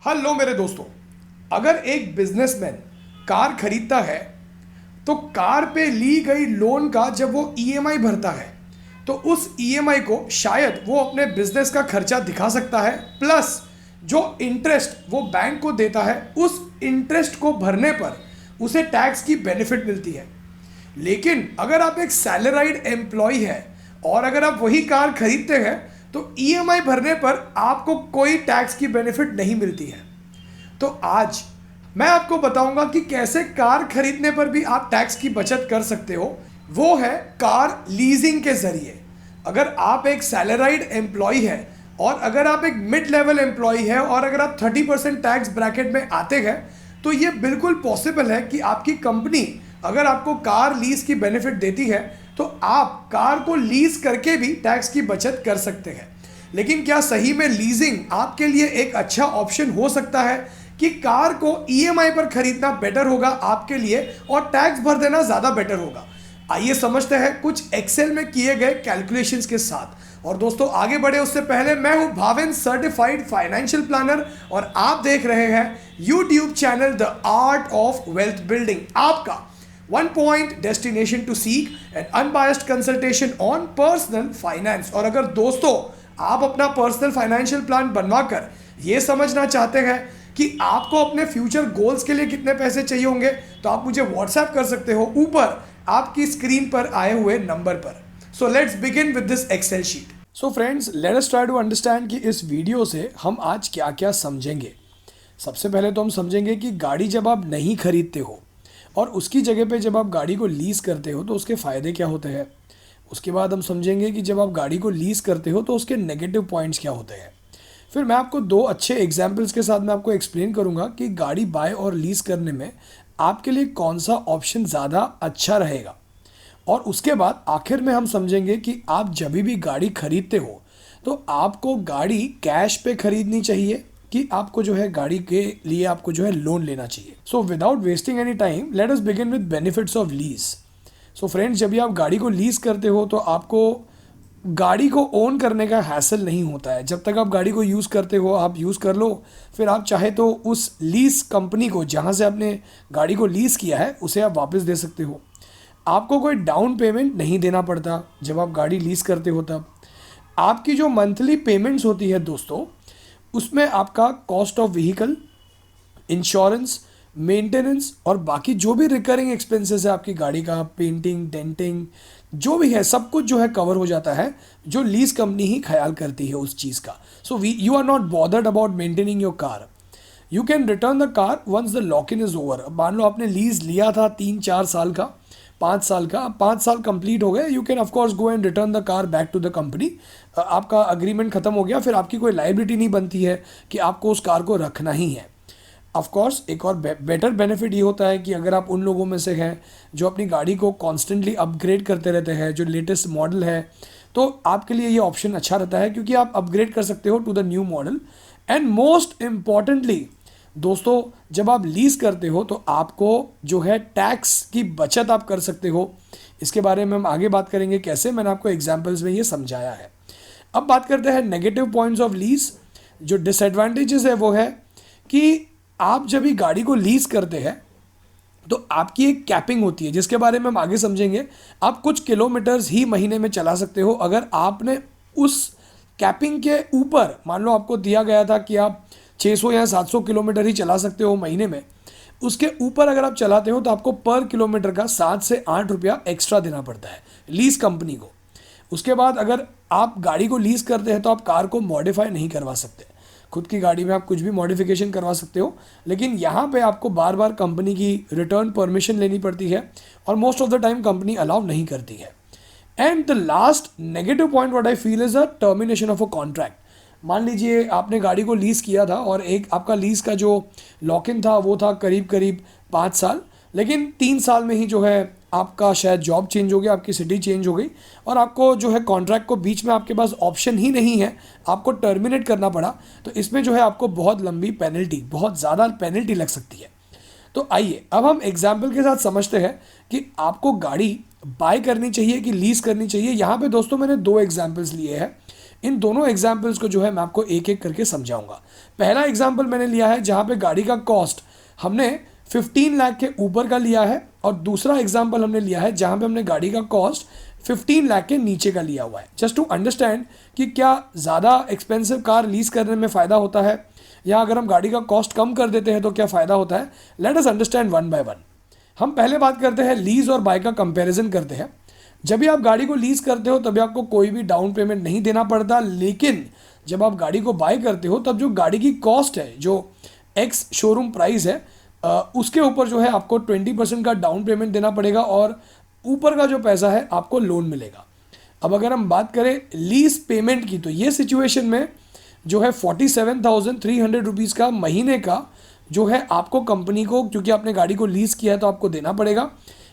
Hello मेरे दोस्तों। अगर एक बिजनेसमैन कार खरीदता है तो कार पे ली गई लोन का जब वो ईएमआई भरता है तो उस ईएमआई को शायद वो अपने बिजनेस का खर्चा दिखा सकता है, प्लस जो इंटरेस्ट वो बैंक को देता है उस इंटरेस्ट को भरने पर उसे टैक्स की बेनिफिट मिलती है। लेकिन अगर आप एक सैलराइड एम्प्लॉय है और अगर आप वही कार खरीदते हैं तो ईएमआई भरने पर आपको कोई टैक्स की बेनिफिट नहीं मिलती है। तो आज मैं आपको बताऊंगा कि कैसे कार खरीदने पर भी आप टैक्स की बचत कर सकते हो। वो है कार लीजिंग के जरिए। अगर आप एक सैलराइड एम्प्लॉय है और अगर आप एक मिड लेवल एम्प्लॉय है और अगर आप 30% टैक्स ब्रैकेट में आते हैं तो ये बिल्कुल पॉसिबल है कि आपकी कंपनी अगर आपको कार लीज की बेनिफिट देती है तो आप कार को लीज करके भी टैक्स की बचत कर सकते हैं। लेकिन क्या सही में लीजिंग आपके लिए एक अच्छा ऑप्शन हो सकता है कि कार को ईएमआई पर खरीदना बेटर होगा आपके लिए और टैक्स भर देना ज़्यादा बेटर होगा? आइए समझते हैं कुछ एक्सेल में किए गए कैलकुलेशंस के साथ। और दोस्तों आगे बढ़े उससे पहले मैं हूं भाविन, सर्टिफाइड फाइनेंशियल प्लानर, और आप देख रहे हैं YouTube channel the art of wealth building, आपका one point destination to seek an unbiased consultation on personal finance. और अगर दोस्तों आप अपना पर्सनल फाइनेंशियल प्लान बनवाकर ये समझना चाहते हैं कि आपको अपने फ्यूचर गोल्स के लिए कितने पैसे चाहिए होंगे तो आप मुझे व्हाट्सएप कर सकते हो ऊपर आपकी स्क्रीन पर आए हुए नंबर पर। So let's begin with this Excel sheet. So friends, let us try to understand कि इस वीडियो से हम आज क्या क्या समझेंगे। सबसे पहले तो हम समझेंगे कि गाड़ी जब आप नहीं खरीदते हो और उसकी जगह पे जब आप गाड़ी को लीज करते हो तो उसके फ़ायदे क्या होते हैं। उसके बाद हम समझेंगे कि जब आप गाड़ी को लीज करते हो तो उसके नेगेटिव पॉइंट्स क्या होते हैं। फिर मैं आपको दो अच्छे एग्जाम्पल्स के साथ मैं आपको एक्सप्लेन करूंगा कि गाड़ी बाय और लीज करने में आपके लिए कौन सा ऑप्शन ज़्यादा अच्छा रहेगा। और उसके बाद आखिर में हम समझेंगे कि आप जब भी गाड़ी खरीदते हो तो आपको गाड़ी कैश पे खरीदनी चाहिए कि आपको जो है गाड़ी के लिए आपको जो है लोन लेना चाहिए। So without wasting any time let us begin with benefits of lease. So friends, जब भी आप गाड़ी को लीज करते हो तो आपको गाड़ी को ओन करने का हैसल नहीं होता है। जब तक आप गाड़ी को यूज़ करते हो आप यूज़ कर लो, फिर आप चाहे तो उस लीज कंपनी को जहाँ से आपने गाड़ी को लीज़ किया है उसे आप वापस दे सकते हो। आपको कोई डाउन पेमेंट नहीं देना पड़ता जब आप गाड़ी लीज़ करते हो। तब आपकी जो मंथली पेमेंट्स होती है दोस्तों, उसमें आपका cost of vehicle, insurance, maintenance और बाकी जो भी रिकरिंग एक्सपेंसेस है आपकी गाड़ी का, पेंटिंग, डेंटिंग, जो भी है सब कुछ जो है कवर हो जाता है, जो लीज कंपनी ही ख्याल करती है उस चीज़ का। So you are not bothered about maintaining your car. You can return the car once the lock in is over. मान लो आपने लीज लिया था 3-4 साल का, 5 साल का, 5 साल कंप्लीट हो गए, you can of course go and return the car back to the company. आपका अग्रीमेंट खत्म हो गया, फिर आपकी कोई लाइबिलिटी नहीं बनती है कि आपको उस कार को रखना ही है। ऑफ कोर्स एक और बेटर बेनिफिट ये होता है कि अगर आप उन लोगों में से हैं जो अपनी गाड़ी को कॉन्स्टेंटली अपग्रेड करते रहते हैं, जो लेटेस्ट मॉडल है, तो आपके लिए ये ऑप्शन अच्छा रहता है क्योंकि आप अपग्रेड कर सकते हो to the new model. And most importantly दोस्तों, जब आप लीज करते हो तो आपको जो है टैक्स की बचत आप कर सकते हो। इसके बारे में हम आगे बात करेंगे कैसे, मैंने आपको एग्जाम्पल्स में ये समझाया है। अब बात करते हैं नेगेटिव पॉइंट्स ऑफ लीज। जो डिसएडवांटेजेस है वो है कि आप जब भी गाड़ी को लीज करते हैं तो आपकी एक कैपिंग होती है जिसके बारे में हम आगे समझेंगे। आप कुछ किलोमीटर्स ही महीने में चला सकते हो। अगर आपने उस कैपिंग के ऊपर, मान लो आपको दिया गया था कि आप 600 या 700 किलोमीटर ही चला सकते हो महीने में, उसके ऊपर अगर आप चलाते हो तो आपको पर किलोमीटर का 7 से 8 रुपया एक्स्ट्रा देना पड़ता है लीज कंपनी को। उसके बाद अगर आप गाड़ी को लीज करते हैं तो आप कार को मॉडिफाई नहीं करवा सकते। खुद की गाड़ी में आप कुछ भी मॉडिफिकेशन करवा सकते हो, लेकिन यहाँ पे आपको बार बार कंपनी की रिटर्न परमिशन लेनी पड़ती है और most of the time company allow नहीं करती है। And the last negative point what I feel is a termination of a contract. मान लीजिए आपने गाड़ी को लीज़ किया था और एक आपका लीज़ का जो लॉक इन था वो था करीब करीब 5 साल, लेकिन 3 साल में ही जो है आपका शायद जॉब चेंज हो गया, आपकी सिटी चेंज हो गई और आपको जो है कॉन्ट्रैक्ट को बीच में आपके पास ऑप्शन ही नहीं है, आपको टर्मिनेट करना पड़ा। तो इसमें जो है आपको बहुत लंबी पेनल्टी, बहुत ज़्यादा पेनल्टी लग सकती है। तो आइए अब हम एग्जाम्पल के साथ समझते हैं कि आपको गाड़ी बाय करनी चाहिए कि लीज़ करनी चाहिए। यहाँ पे दोस्तों मैंने 2 एग्जाम्पल्स लिए हैं। इन दोनों एग्जाम्पल्स को जो है मैं आपको एक एक करके समझाऊंगा। पहला एग्जाम्पल मैंने लिया है जहाँ पे गाड़ी का कॉस्ट हमने 15 लाख के ऊपर का लिया है, और दूसरा एग्जाम्पल हमने लिया है जहाँ पे हमने गाड़ी का कॉस्ट 15 लाख के नीचे का लिया हुआ है। जस्ट टू अंडरस्टैंड कि क्या ज़्यादा एक्सपेंसिव कार लीज करने में फ़ायदा होता है, या अगर हम गाड़ी का कॉस्ट कम कर देते हैं तो क्या फ़ायदा होता है। Let us understand one by one. हम पहले बात करते हैं लीज और बाय का कंपैरिजन करते हैं। जब भी आप गाड़ी को लीज करते हो तभी आपको कोई भी डाउन पेमेंट नहीं देना पड़ता, लेकिन जब आप गाड़ी को बाय करते हो तब जो गाड़ी की कॉस्ट है, जो एक्स शोरूम प्राइस है, उसके ऊपर जो है आपको 20% का डाउन पेमेंट देना पड़ेगा और ऊपर का जो पैसा है आपको लोन मिलेगा। अब अगर हम बात करें लीज पेमेंट की, तो ये सिचुएशन में जो है 47,300 रुपीज़ का महीने का जो है आपको कंपनी को, क्योंकि आपने गाड़ी को लीज किया है तो आपको देना पड़ेगा।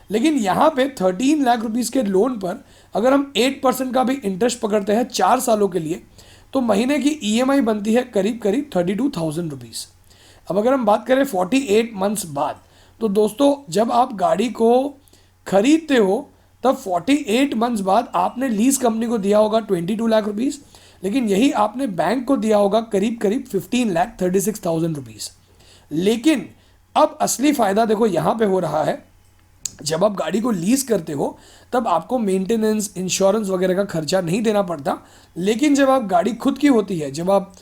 लेकिन यहाँ पे 13 लाख रुपीज़ के लोन पर अगर हम 8% का भी इंटरेस्ट पकड़ते हैं 4 सालों के लिए, तो महीने की EMI बनती है करीब करीब 32,000 रुपीज़। अब अगर हम बात करें 48 मंथ्स बाद, तो दोस्तों जब आप गाड़ी को खरीदते हो तब 48 मंथ्स बाद आपने लीज कंपनी को दिया होगा 22 लाख रुपीज़, लेकिन यही आपने बैंक को दिया होगा करीब करीब 15,36,000 रुपीज़। लेकिन अब असली फ़ायदा देखो यहाँ पे हो रहा है, जब आप गाड़ी को लीज करते हो तब आपको मेंटेनेंस, इंश्योरेंस वगैरह का खर्चा नहीं देना पड़ता। लेकिन जब आप गाड़ी खुद की होती है, जब आप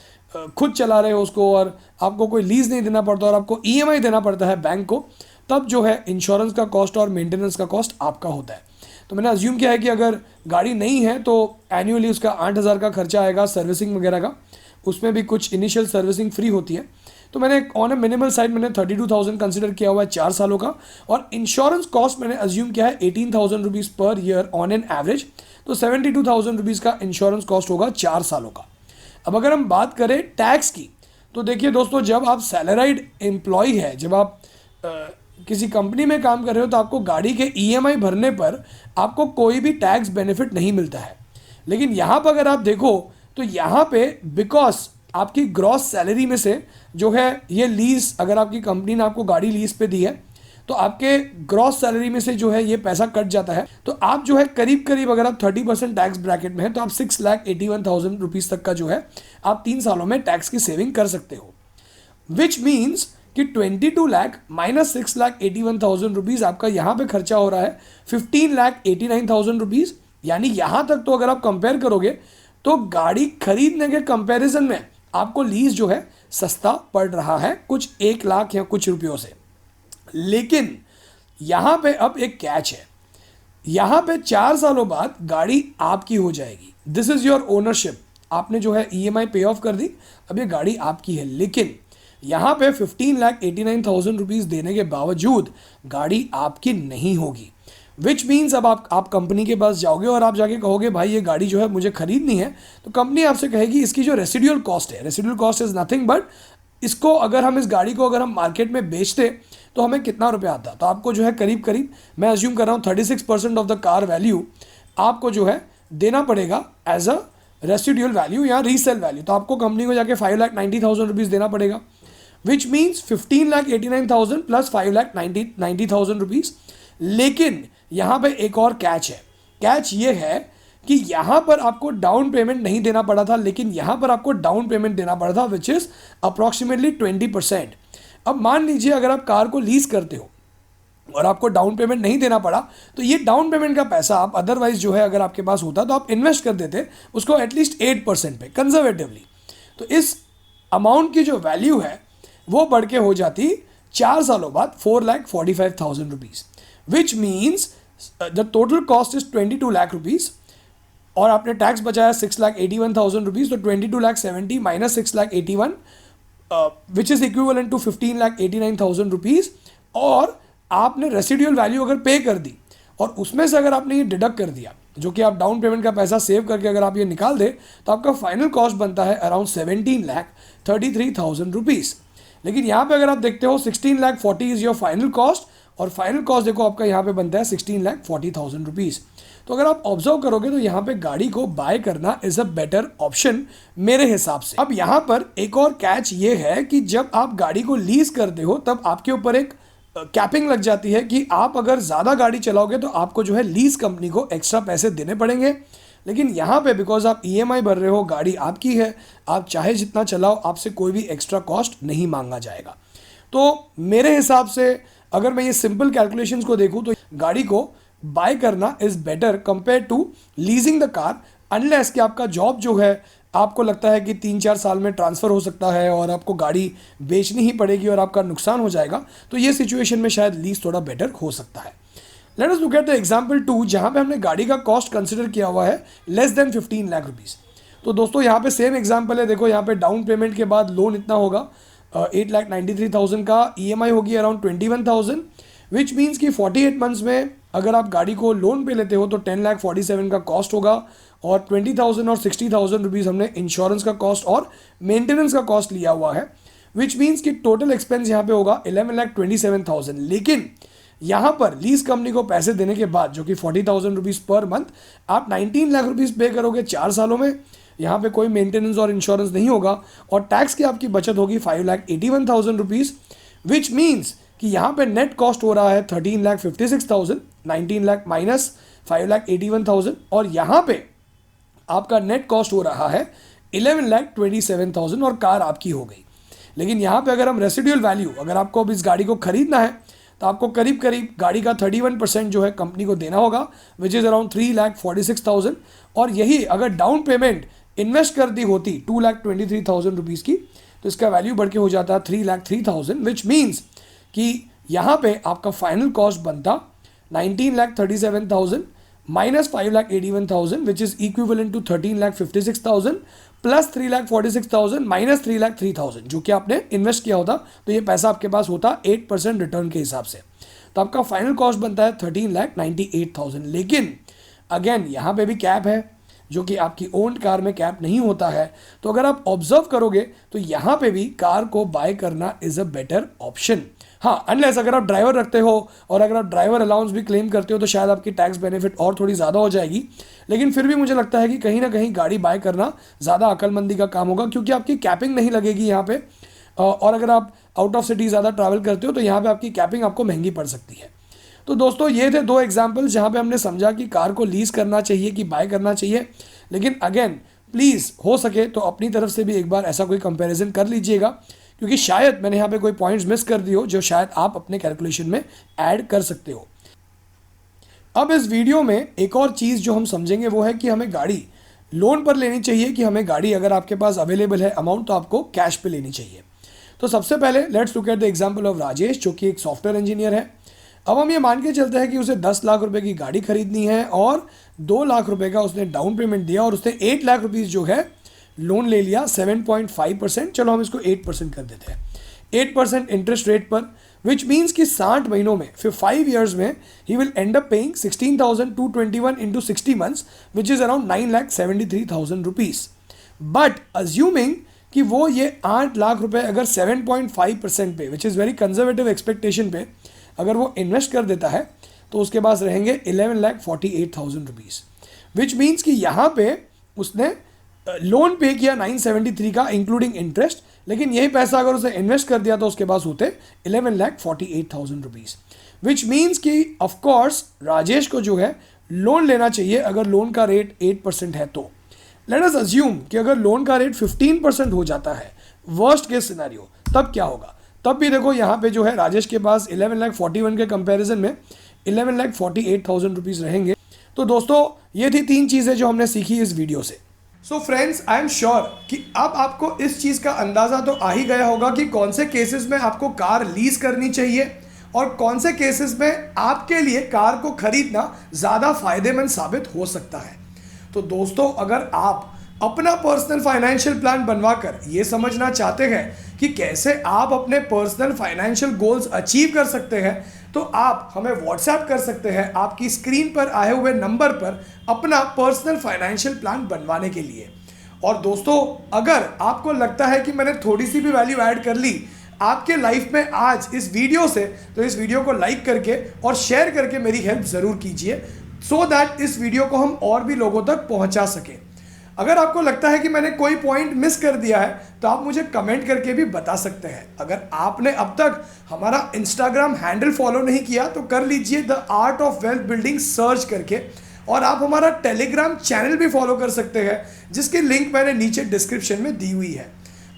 खुद चला रहे हो उसको और आपको कोई लीज नहीं देना पड़ता और आपको EMI देना पड़ता है बैंक को, तब जो है इंश्योरेंस का कॉस्ट और मेंटेनेंस का कॉस्ट आपका होता है। तो मैंने अज्यूम किया है कि अगर गाड़ी नहीं है तो एनुअली उसका 8,000 का खर्चा आएगा सर्विसिंग वगैरह का, उसमें भी कुछ इनिशियल सर्विसिंग फ्री होती है। तो मैंने ऑन ए मिनिमल साइड मैंने 32,000 कंसिडर किया हुआ है 4 सालों का, और इंश्योरेंस कॉस्ट मैंने अज्यूम किया है 18,000 rupees per year on an average. तो 72,000 रुपीज़ का इंश्योरेंस कॉस्ट होगा 4 सालों का। अब अगर हम बात करें टैक्स की, तो देखिए दोस्तों, जब आप सैलराइड एम्प्लॉय है, जब आप किसी कंपनी में काम कर रहे हो, तो आपको गाड़ी के EMI भरने पर आपको कोई भी टैक्स बेनिफिट नहीं मिलता है। लेकिन यहाँ पर अगर आप देखो तो यहाँ पे बिकॉज आपकी ग्रॉस सैलरी में से जो है ये लीज, अगर आपकी कंपनी ने आपको गाड़ी लीज पे दी है तो आपके ग्रॉस सैलरी में से जो है ये पैसा कट जाता है। तो आप जो है करीब करीब, अगर आप 30% टैक्स ब्रैकेट में है, तो आप 6,81,000 रुपीज़ तक का जो है आप 3 सालों में टैक्स की सेविंग कर सकते हो। विच मीन्स कि 22 लाख माइनस 6,81,000 रुपीज़ आपका यहाँ पे खर्चा हो रहा है 15,89,000 रुपीज़। यानी यहाँ तक तो अगर आप कंपेयर करोगे तो गाड़ी खरीदने के कंपैरिजन में आपको लीज जो है सस्ता पड़ रहा है कुछ 1 लाख या कुछ रुपयों से। लेकिन यहाँ पे अब एक कैच है, यहाँ पे 4 सालों बाद गाड़ी आपकी हो जाएगी। This is your ownership. आपने जो है EMI पे ऑफ कर दी, अब ये गाड़ी आपकी है। लेकिन यहाँ पे 15,89,000 रुपीज़ देने के बावजूद गाड़ी आपकी नहीं होगी। विच मीन्स अब आप कंपनी के पास जाओगे और आप जाके कहोगे भाई ये गाड़ी जो है मुझे खरीदनी है, तो कंपनी आपसे कहेगी इसकी जो रेसिडुअल कॉस्ट है, residual cost is nothing but इसको अगर हम इस गाड़ी को अगर हम मार्केट में बेचते तो हमें कितना रुपया आता। तो आपको जो है करीब करीब, मैं अज्यूम कर रहा हूँ 36% ऑफ द कार वैल्यू आपको जो है देना पड़ेगा एज अ रेसिडुअल वैल्यू या रीसेल वैल्यू। तो आपको कंपनी को जाके 5,90,000 रुपीज़ देना पड़ेगा, विच मीन्स 15,89,000 प्लस 5,90,000 रुपीज़। लेकिन यहाँ पे एक और कैच है। कैच ये है कि यहाँ पर आपको डाउन पेमेंट नहीं देना पड़ा था, लेकिन यहाँ पर आपको डाउन पेमेंट देना पड़ा था विच इज़ अप्रॉक्सीमेटली 20%। अब मान लीजिए अगर आप कार को लीज करते हो और आपको डाउन पेमेंट नहीं देना पड़ा, तो ये डाउन पेमेंट का पैसा आप अदरवाइज जो है अगर आपके पास होता तो आप इन्वेस्ट कर देते उसको एटलीस्ट 8% पे कंजर्वेटिवली। तो इस अमाउंट की जो वैल्यू है वो बढ़ के हो जाती 4 सालों बाद 4,45,000 rupees, which means the total cost is 22 lakh rupees और आपने टैक्स बचाया 6,81,000 रुपीज़। तो 22,70,000 minus 6,81,000 which is equivalent to 15,89,000 rupees. और आपने रेसिडुअल वैल्यू अगर पे कर दी और उसमें से अगर आपने ये डिडक्ट कर दिया, जो कि आप डाउन पेमेंट का पैसा सेव करके अगर आप ये निकाल दे, तो आपका फाइनल कॉस्ट बनता है अराउंड 17,33,000 रुपीज़। लेकिन यहाँ पे अगर आप देखते हो 16,40,000 इज़ योर फाइनल कॉस्ट, और फाइनल कॉस्ट देखो आपका यहाँ पे बनता है 16,40,000 रुपीज़। तो अगर आप ऑब्जर्व करोगे तो यहाँ पे गाड़ी को बाय करना इज़ अ बेटर ऑप्शन मेरे हिसाब से। अब यहाँ पर एक और कैच ये है कि जब आप गाड़ी को लीज करते हो तब आपके ऊपर एक कैपिंग लग जाती है कि आप अगर ज़्यादा गाड़ी चलाओगे तो आपको जो है लीज कंपनी को एक्स्ट्रा पैसे देने पड़ेंगे, लेकिन यहाँ पे बिकॉज आप ईएमआई भर रहे हो, गाड़ी आपकी है, आप चाहे जितना चलाओ, आपसे कोई भी एक्स्ट्रा कॉस्ट नहीं मांगा जाएगा। तो मेरे हिसाब से अगर मैं ये सिंपल कैलकुलेशंस को देखूँ तो गाड़ी को बाय करना is better compare to leasing the car, unless कि आपका जॉब जो है आपको लगता है कि 3-4 साल में ट्रांसफ़र हो सकता है और आपको गाड़ी बेचनी ही पड़ेगी और आपका नुकसान हो जाएगा, तो ये सिचुएशन में शायद लीज थोड़ा बेटर हो सकता है। Let us look at the example 2, जहां पे हमने गाड़ी का कॉस्ट कंसिडर किया हुआ है लेस देन 15 लाख रुपीज़। तो दोस्तों यहाँ पे सेम एग्जांपल है, देखो यहाँ पे डाउन पेमेंट के बाद लोन इतना होगा 8,93,000 का, ईएमआई होगी अराउंड 21,000, विच मीन्स कि 48 मंथ्स में अगर आप गाड़ी को लोन पे लेते हो तो 10,47,000 का कॉस्ट होगा और 20,000 और 60,000 रुपीज़ हमने इंश्योरेंस का कॉस्ट और मेंटेनेंस का कॉस्ट लिया हुआ है, विच मीन्स कि टोटल एक्सपेंस यहाँ पे होगा 11,27,000। लेकिन यहाँ पर लीज कंपनी को पैसे देने के बाद जो कि 40,000 रुपीज़ पर मंथ, आप 19 लाख रुपीज़ पे करोगे 4 सालों में। यहाँ पे कोई मेंटेनेंस और इंश्योरेंस नहीं होगा और टैक्स की आपकी बचत होगी 5,81,000 रुपीज़, विच मीन्स कि यहाँ पे नेट कॉस्ट हो रहा है 13,56,000, 19 लाख माइनस 5,81,000 और यहाँ पे आपका नेट कॉस्ट हो रहा है 11,27,000 और कार आपकी हो गई। लेकिन यहाँ पे अगर हम रेसिडुअल वैल्यू, अगर आपको अब इस गाड़ी को खरीदना है तो आपको करीब करीब गाड़ी का 31% जो है कंपनी को देना होगा, विच इज़ अराउंड 3,46,000। और यही अगर डाउन पेमेंट इन्वेस्ट कर दी होती 2,23,000 रुपीज़ की, तो इसका वैल्यू बढ़ के हो जाता 3,03,000, विच मीन्स कि यहाँ पे आपका फाइनल कॉस्ट बनता 19,37,000 minus 5,81,000, which is equivalent to 13,56,000 plus 3,46,000 minus 3,03,000 जो कि आपने इन्वेस्ट किया होता, तो ये पैसा आपके पास होता 8% रिटर्न के हिसाब से, तो आपका फाइनल कॉस्ट बनता है 13,98,000। लेकिन अगेन यहाँ पे भी कैप है जो कि आपकी ओन्ड कार में कैप नहीं होता है। तो अगर आप ऑब्जर्व करोगे तो यहाँ पे भी कार को बाय करना इज़ अ बेटर ऑप्शन। हाँ, अनलेस अगर आप ड्राइवर रखते हो और अगर आप ड्राइवर अलाउंस भी क्लेम करते हो तो शायद आपकी टैक्स बेनिफिट और थोड़ी ज़्यादा हो जाएगी। लेकिन फिर भी मुझे लगता है कि कहीं ना कहीं गाड़ी बाय करना ज़्यादा अक्लमंदी का काम होगा, क्योंकि आपकी कैपिंग नहीं लगेगी यहाँ पे। और अगर आप आउट ऑफ सिटी ज़्यादा ट्रैवल करते हो तो यहाँ पे आपकी कैपिंग आपको महंगी पड़ सकती है। तो दोस्तों ये थे 2 एग्जाम्पल्स जहाँ पे हमने समझा कि कार को लीज करना चाहिए कि बाय करना चाहिए। लेकिन अगेन प्लीज़ हो सके तो अपनी तरफ से भी एक बार ऐसा कोई कंपैरिजन कर लीजिएगा, क्योंकि शायद मैंने यहाँ पे कोई पॉइंट्स मिस कर दिए हो जो शायद आप अपने कैलकुलेशन में ऐड कर सकते हो। अब इस वीडियो में एक और चीज़ जो हम समझेंगे वो है कि हमें गाड़ी लोन पर लेनी चाहिए कि हमें गाड़ी अगर आपके पास अवेलेबल है अमाउंट तो आपको कैश पे लेनी चाहिए। तो सबसे पहले let's look at the example of Rajesh जो कि एक सॉफ्टवेयर इंजीनियर है। अब हम ये मान के चलते हैं कि उसे 10 लाख रुपए की गाड़ी खरीदनी है और 2 लाख रुपए का उसने डाउन पेमेंट दिया और उसने 8 लाख रुपीज़ जो है लोन ले लिया 7.5%, चलो हम इसको 8% कर देते हैं, 8% इंटरेस्ट रेट पर, विच मीन्स कि 60 महीनों में फिर 5 ईयर्स में he will and up paying 16,221 into 60 months which is around 9,73,000 rupees. But assuming कि वो ये 8 लाख रुपए अगर 7.5% पे, which is very conservative expectation पे अगर वो इन्वेस्ट कर देता है तो उसके पास रहेंगे 11,48,000 रुपीज़, विच मीन्स कि यहाँ पे उसने लोन पे किया 973 का इंक्लूडिंग इंटरेस्ट, लेकिन यही पैसा अगर उसे इन्वेस्ट कर दिया तो उसके पास होते 11,48,000 रुपीज़, विच मीन्स कि ऑफकोर्स राजेश को जो है लोन लेना चाहिए अगर लोन का रेट 8% है तो। लेट अस अज्यूम कि अगर लोन का रेट 15% हो जाता है, वर्स्ट केस सिनेरियो, तब क्या होगा? तब भी देखो यहाँ पे जो है राजेश के पास 11,41,000 के कंपैरिजन में 11,48,000 रुपीज़ रहेंगे। तो दोस्तों ये थी 3 चीज़ें जो हमने सीखी इस वीडियो से। So friends, I am sure कि अब आपको इस चीज़ का अंदाज़ा तो आ ही गया होगा कि कौन से केसेस में आपको कार लीज करनी चाहिए और कौन से केसेस में आपके लिए कार को खरीदना ज़्यादा फायदेमंद साबित हो सकता है। तो दोस्तों अगर आप अपना पर्सनल फाइनेंशियल प्लान बनवाकर ये समझना चाहते हैं कि कैसे आप अपने पर्सनल फाइनेंशियल गोल्स अचीव कर सकते हैं, तो आप हमें व्हाट्सएप कर सकते हैं आपकी स्क्रीन पर आए हुए नंबर पर अपना पर्सनल फाइनेंशियल प्लान बनवाने के लिए। और दोस्तों अगर आपको लगता है कि मैंने थोड़ी सी भी वैल्यू ऐड कर ली आपके लाइफ में आज इस वीडियो से, तो इस वीडियो को लाइक करके और शेयर करके मेरी हेल्प ज़रूर कीजिए, सो दैट इस वीडियो को हम और भी लोगों तक पहुंचा सकें। अगर आपको लगता है कि मैंने कोई पॉइंट मिस कर दिया है तो आप मुझे कमेंट करके भी बता सकते हैं। अगर आपने अब तक हमारा इंस्टाग्राम हैंडल फॉलो नहीं किया तो कर लीजिए, the art of wealth building search करके, और आप हमारा टेलीग्राम चैनल भी फॉलो कर सकते हैं, जिसकी लिंक मैंने नीचे डिस्क्रिप्शन में दी हुई है।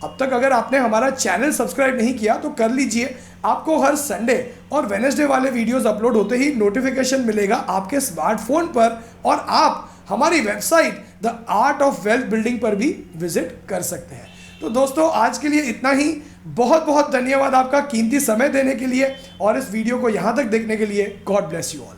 अब तक अगर आपने हमारा चैनल सब्सक्राइब नहीं किया तो कर लीजिए। आपको हर संडे और वेडनेसडे वाले वीडियोस अपलोड होते ही नोटिफिकेशन मिलेगा आपके स्मार्टफोन पर, और आप हमारी website the art of wealth building पर भी विजिट कर सकते हैं। तो दोस्तों, आज के लिए इतना ही। बहुत बहुत धन्यवाद आपका कीमती समय देने के लिए और इस वीडियो को यहाँ तक देखने के लिए। God bless you all.